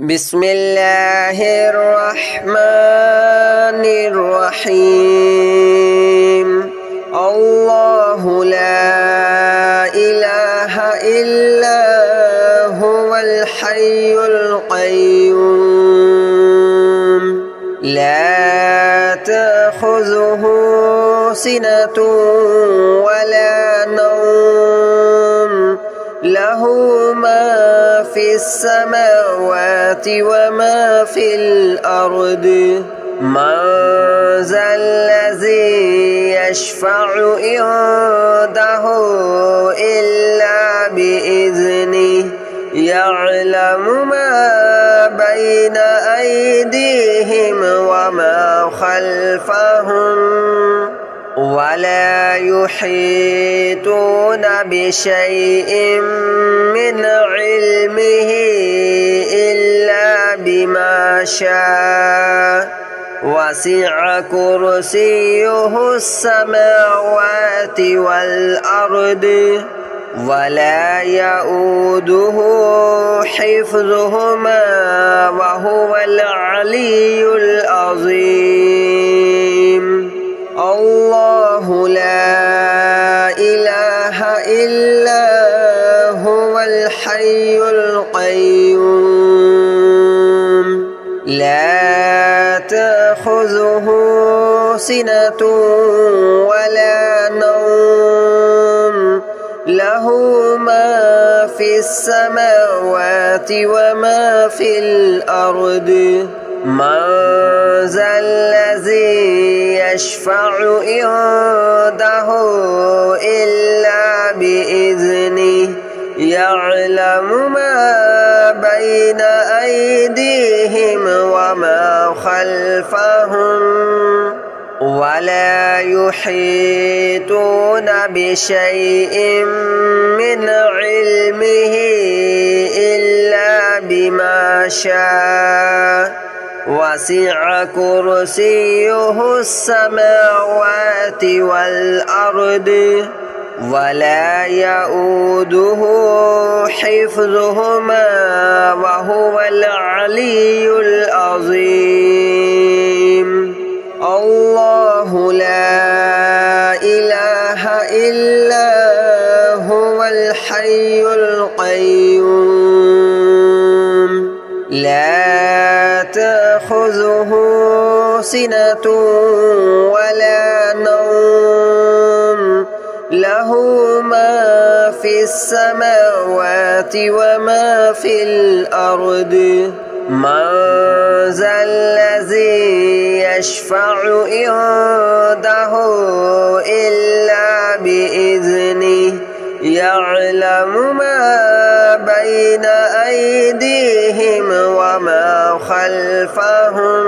بسم الله الرحمن الرحيم الله لا إله إلا هو الحي القيوم لا تأخذه سنة ولا نوم له ما في السماوات وما في الأرض من ذا الذي يشفع عنده إلا بإذنه يعلم ما بين أيديهم وما خلفهم ولا يحيطون بشيء من علمه إلا بما شاء وسع كرسيه السماوات والأرض ولا يؤوده حفظهما وهو العلي العظيم الله لا إله إلا هو الحي القيوم لا تأخذه سنة ولا نوم له ما في السماوات وما في الأرض من ذا الذي يشفع عنده إلا بإذنه يعلم ما بين أيديهم وما خلفهم ولا يحيطون بشيء من علمه إلا بما شاء وسع كرسيه السماوات والأرض ولا يؤوده حفظهما وهو العلي العظيم الله لا إله إلا هو الحي القيوم لا تأخذه سنة ولا نوم له ما في السماوات وما في الأرض من ذا الذي يشفع عنده إلا بإذنه يعلم ما بين أيديهم وما خلفهم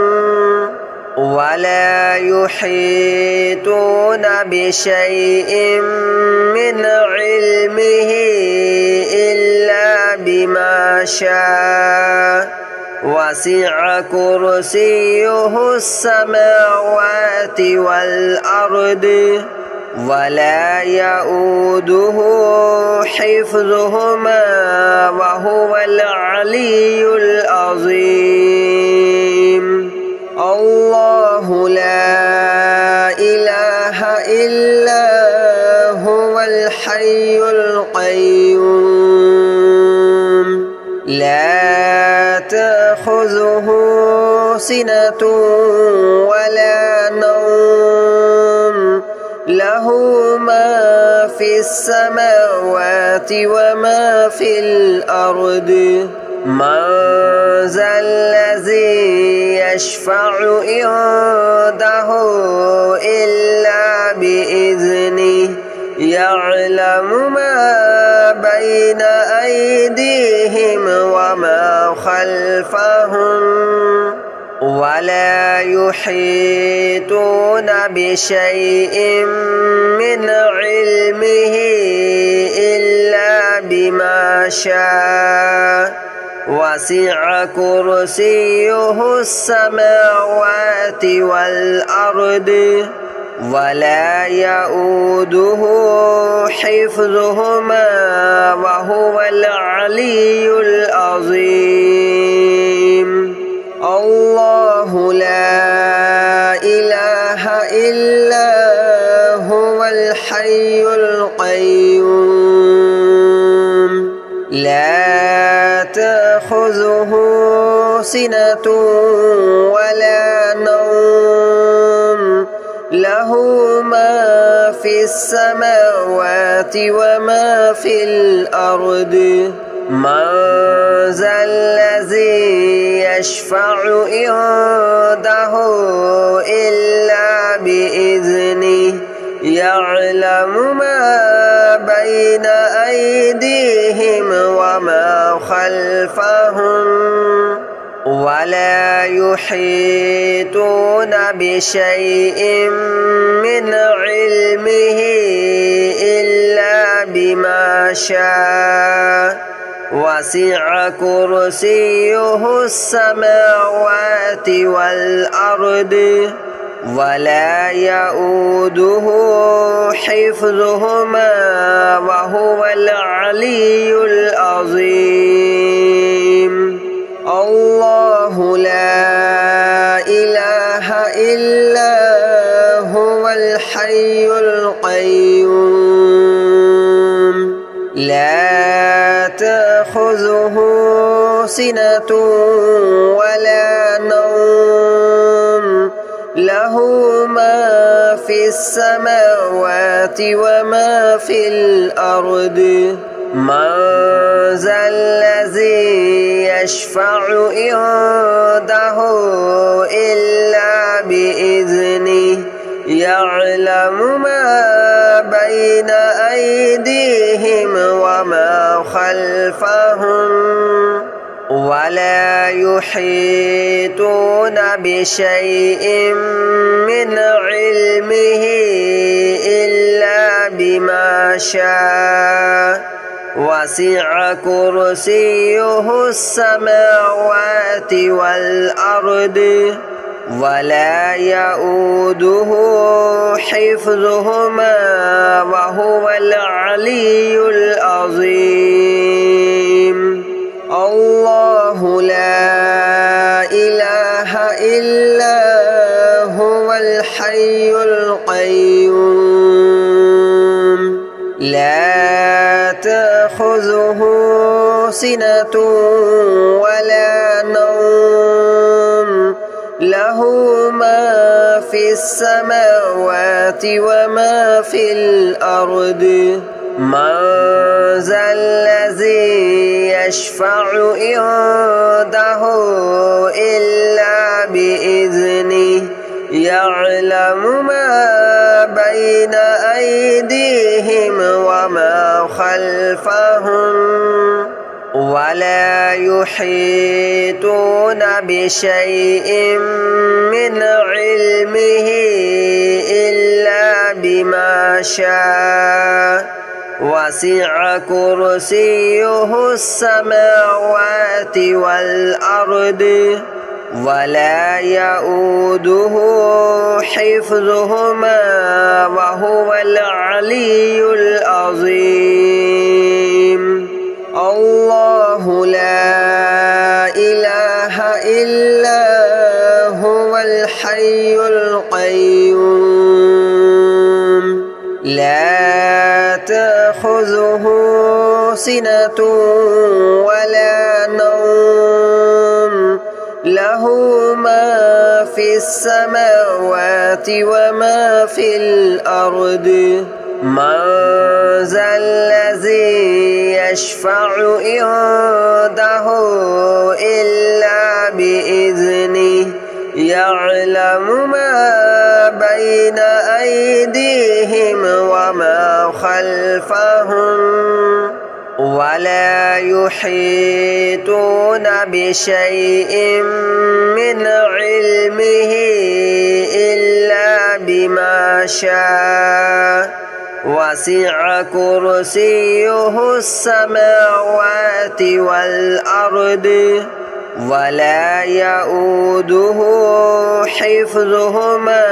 ولا يحيطون بشيء من علمه إلا بما شاء وسع كرسيه السماوات والأرض ولا يؤوده حفظهما وهو العلي العظيم الله لا إله إلا هو الحي القيوم لا تأخذه سنة ولا نوم له ما في السماوات وما في الأرض من ذا الذي يشفع عنده إلا بإذنه يعلم ما بين أيديهم وما خلفهم ولا يحيطون بشيء من علمه إلا بما شاء وسع كرسيه السماوات والأرض ولا يؤوده حفظهما وهو العلي العظيم. تأخذه سنة ولا نوم له ما في السماوات وما في الأرض من ذا الذي يشفع عنده إلا بإذنه يعلم ما بين أيديهم وما خلفهم ولا يحيطون بشيء من علمه إلا بما شاء وسع كرسيه السماوات والأرض ولا يؤوده حفظهما وهو العلي العظيم الله لا إله إلا هو الحي القيوم لا تأخذه سنة ولا نوم له ما في السماوات وما في الأرض من ذا الذي يشفع عنده إلا بإذنه يعلم ما بين أيديهم وما خلفهم ولا يحيطون بشيء من علمه إلا بما شاء وسع كرسيه السماوات والأرض ولا يؤوده حفظهما وهو العلي العظيم الله لا إله إلا هو الحي القيوم لا تأخذه سنة ولا نوم له ما في السماوات وما في الأرض من ذا الذي يشفع عنده إلا بإذنه يعلم ما بين أيديهم وما خلفهم ولا يحيطون بشيء من علمه إلا بما شاء وسع كرسيه السماوات والأرض ولا يؤوده حفظهما وهو العلي العظيم الله لا إله إلا هو الحي القيوم لا تأخذه سنة ولا نوم له ما في السماوات وما في الأرض من ذا الذي يشفع عنده إلا بإذنه يعلم ما بين أيديهم وما خلفهم ولا يحيطون بشيء من علمه إلا بما شاء وسع كرسيه السماوات والأرض ولا يؤوده حفظهما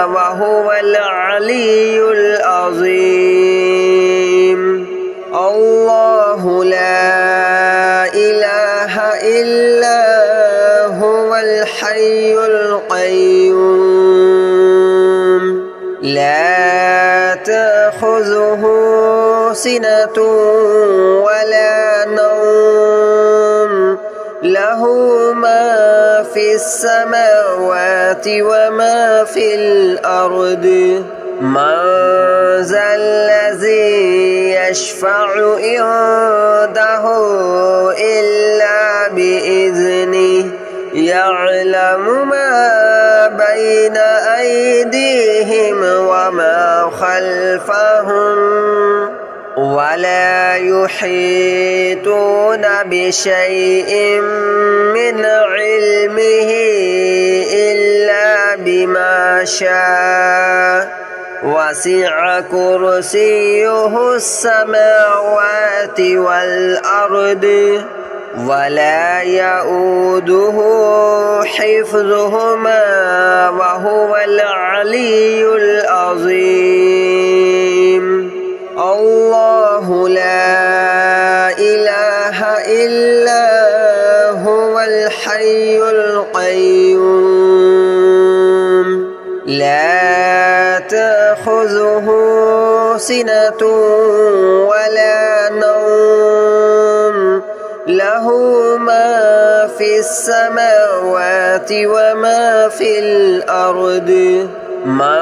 وهو العلي العظيم الله لا إله إلا هو الحي القيوم لا تأخذه سنة ولا نوم له له ما في السماوات وما في الأرض من ذا الذي يشفع عنده إلا بإذنه يعلم ما بين أيديهم وما خلفهم ولا يحيطون بشيء من علمه إلا بما شاء وسع كرسيه السماوات والأرض ولا يؤوده حفظهما وهو العلي العظيم الله لا إله إلا هو الحي القيوم لا تأخذه سنة ولا نوم له ما في السماوات وما في الأرض من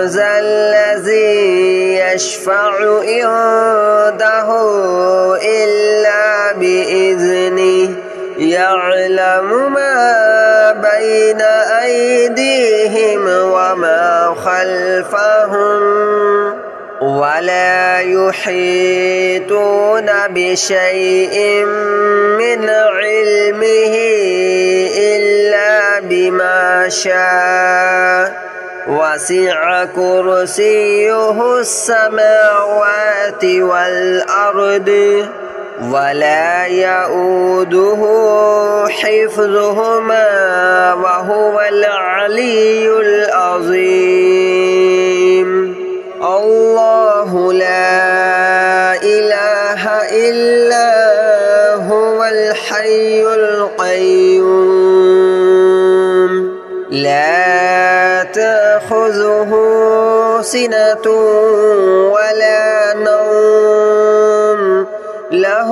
ذا الذي يشفع عنده إلا بإذنه يعلم ما بين أيديهم وما خلفهم ولا يحيطون بشيء من علمه إلا بما شاء وسع كرسيه السماوات والأرض ولا يؤوده حفظهما وهو العلي العظيم الله لا إله إلا هو الحي القيوم لا تأخذه سنة ولا نوم له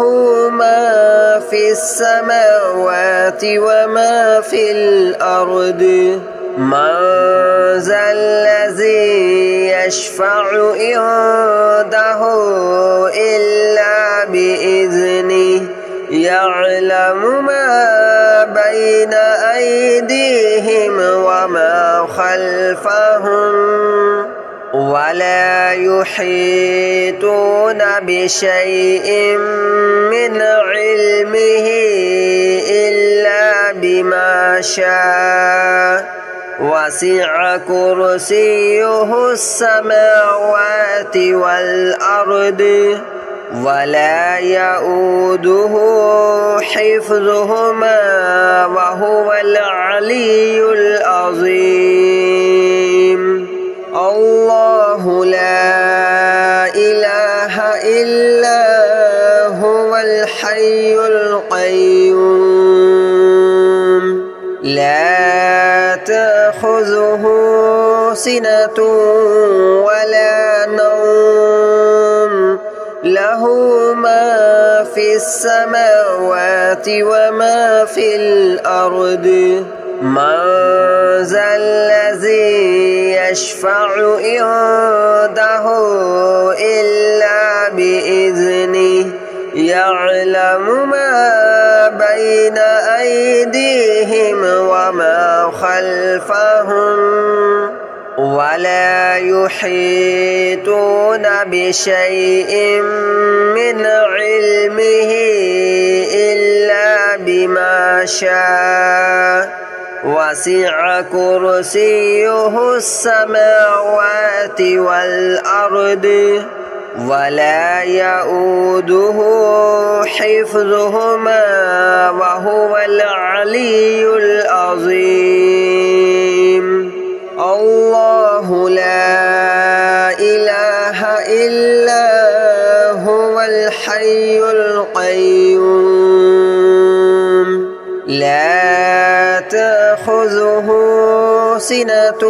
ما في السماوات وما في الأرض من ذا الذي يشفع عنده إلا بإذنه يعلم ما بين أيديهم وما خلفهم ولا يحيطون بشيء من علمه إلا بما شاء وسع كرسيه السماوات والأرض ولا يؤوده حفظهما وهو العلي العظيم الله لا إله إلا هو الحي القيوم لا تأخذه سنة ولا نوم له ما في السماوات وما في الأرض من ذا الذي يشفع عنده إلا بإذنه يعلم ما بين أيديهم وما خلفهم ولا يحيطون بشيء من علمه إلا بما شاء وسع كرسيه السماوات والأرض ولا يؤوده حفظهما وهو العلي العظيم الله لا إله إلا هو الحي القيوم لا تأخذه سنة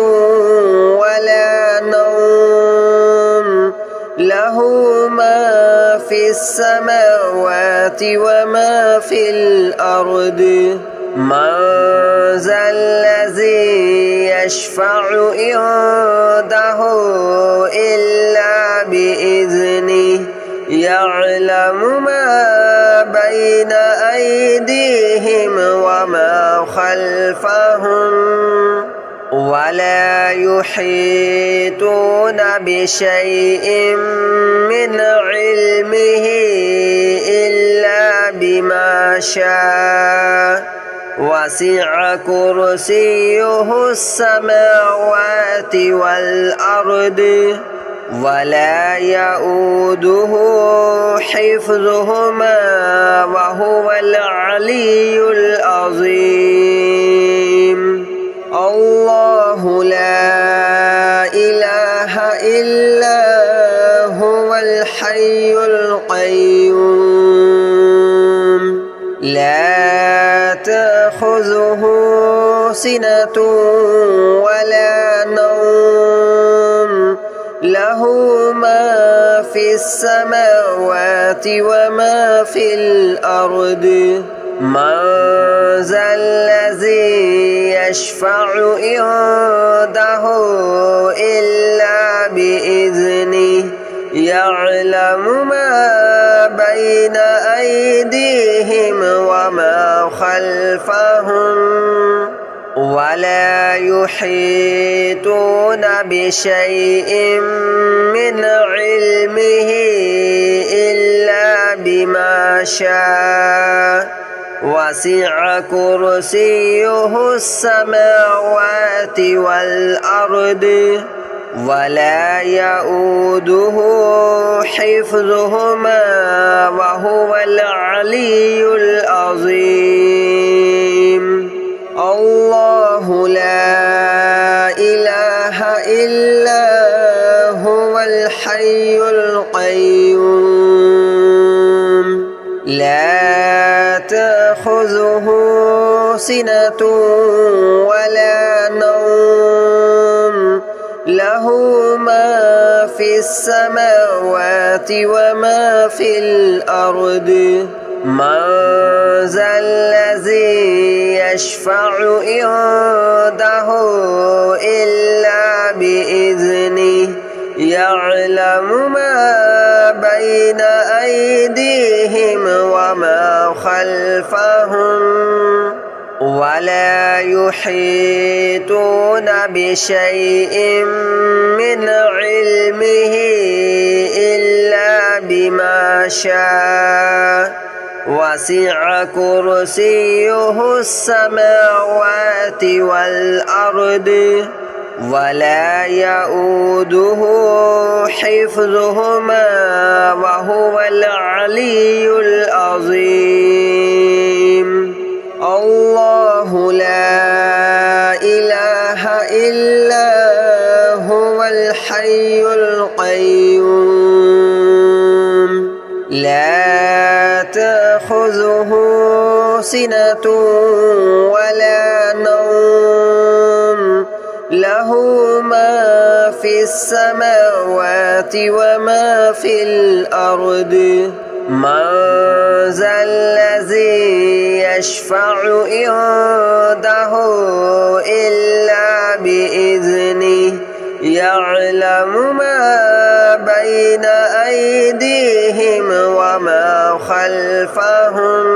ولا نوم له له ما في السماوات وما في الأرض من ذا الذي يشفع عنده إلا بإذنه يعلم ما بين أيديهم وما خلفهم ولا يحيطون بشيء من علمه إلا بما شاء وسع كرسيه السماوات والأرض ولا يؤوده حفظهما وهو العلي العظيم الله لا إله إلا هو الحي القيوم لا تأخذه سنة ولا نوم له ما في السماوات وما في الأرض من ذا الذي يشفع عنده إلا بإذنه يعلم ما بين أيديهم وما خلفهم ولا يحيطون بشيء من علمه إلا بما شاء وسع كرسيه السماوات والأرض ولا يؤوده حفظهما وهو العلي العظيم الله لا إله إلا هو الحي القيوم لا تأخذه سنة ولا نوم له ما في السماوات وما في الأرض من ذا الذي يشفع عنده إلا بإذنه يعلم ما بين أيديهم وما خلفهم ولا يحيطون بشيء من علمه إلا بما شاء وسع كرسيه السماوات والأرض ولا يؤوده حفظهما وهو العلي العظيم الله لا إله إلا هو الحي القيوم لا تأخذه سنة ولا نوم له ما في السماوات وما في الأرض من ذا الذي يشفع عنده إلا بإذنه يعلم ما بين أيديهم وما خلفهم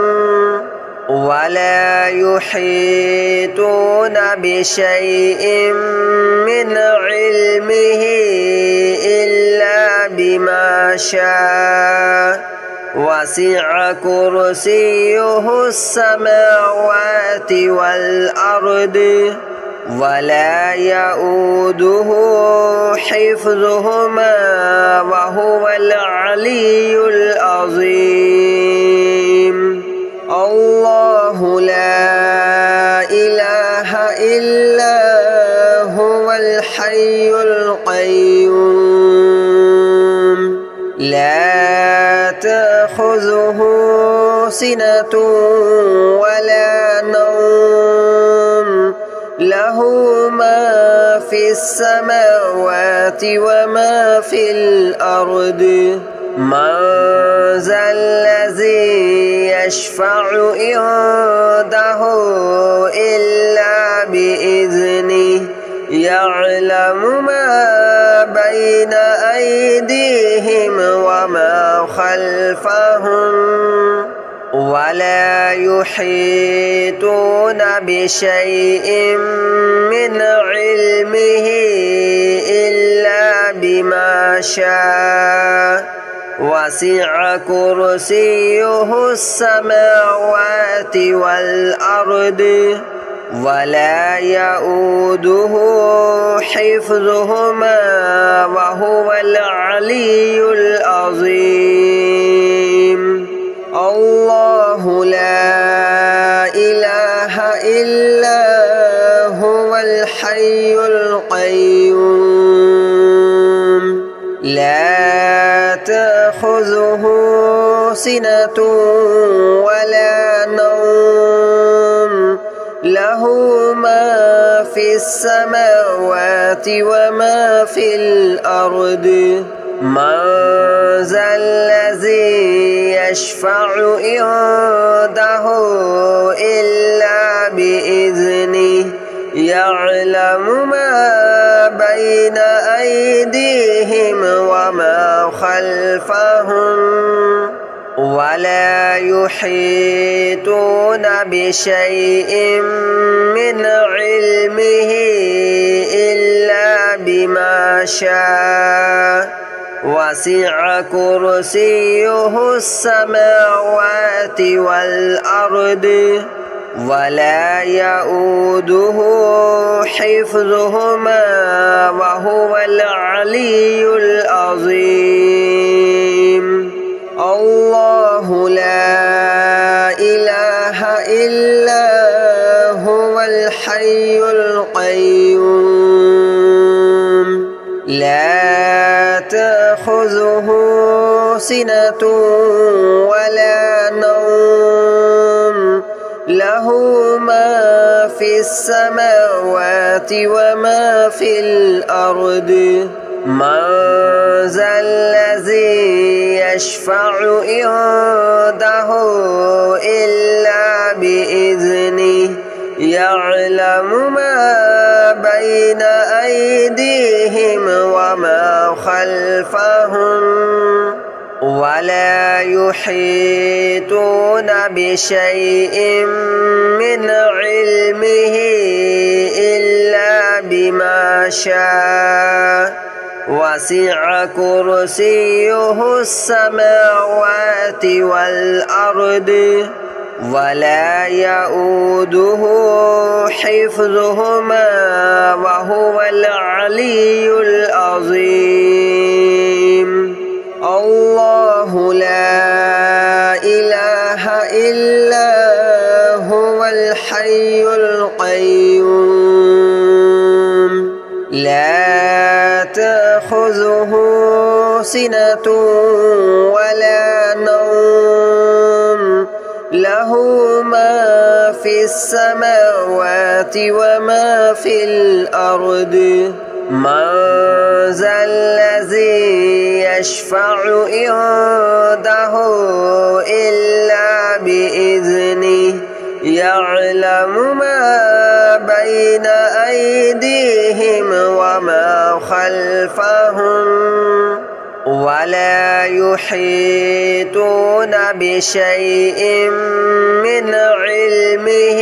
ولا يحيطون بشيء من علمه إلا بما شاء وسع كرسيه السماوات والأرض ولا يؤوده حفظهما وهو العلي العظيم الله لا إله إلا هو الحي القيوم لا تأخذه سنة ولا نوم له ما في السماوات وما في الأرض من ذا الذي يشفع عنده إلا بإذنه يعلم ما بين أيديهم وما خلفهم ولا يحيطون بشيء من علمه إلا بما شاء وسع كرسيه السماوات والأرض ولا يؤوده حفظهما وهو العلي العظيم الله لا إله إلا هو الحي القيوم لا تأخذه سنة ولا نوم له ما في السماوات وما في الأرض من ذا الذي يشفع عنده إلا بإذنه يعلم ما بين أيديهم وما خلفهم ولا يحيطون بشيء من علمه إلا بما شاء وسع كرسيه السماوات والأرض ولا يؤوده حفظهما وهو العلي العظيم الله لا إله إلا هو الحي القيوم لا تأخذه سنة ولا نوم له ما في السماوات وما في الأرض من ذا الذي يشفع عنده إلا بإذنه يعلم ما بين أيديهم وما خلفهم ولا يحيطون بشيء من علمه إلا بما شاء وسع كرسيه السماوات والأرض ولا يؤوده حفظهما وهو العلي العظيم الله لا إله إلا هو الحي القيوم لا تأخذه سنة ولا نوم له ما في السماوات وما في الأرض من ذا الذي يشفع عنده إلا بإذنه يعلم ما بين أيديهم وما خلفهم ولا يحيطون بشيء من علمه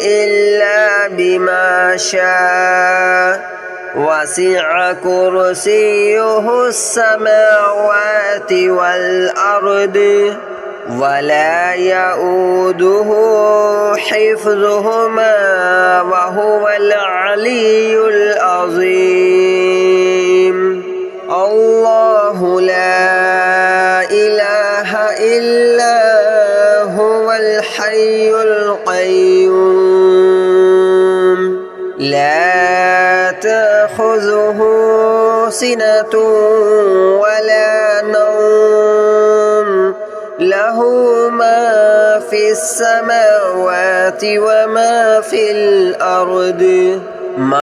إلا بما شاء وسع كرسيه السماوات والأرض ولا يؤوده حفظهما وهو العلي العظيم الله لا إله إلا هو الحي القيوم لا تأخذه سنة ولا نوم له ما في السماوات وما في الأرض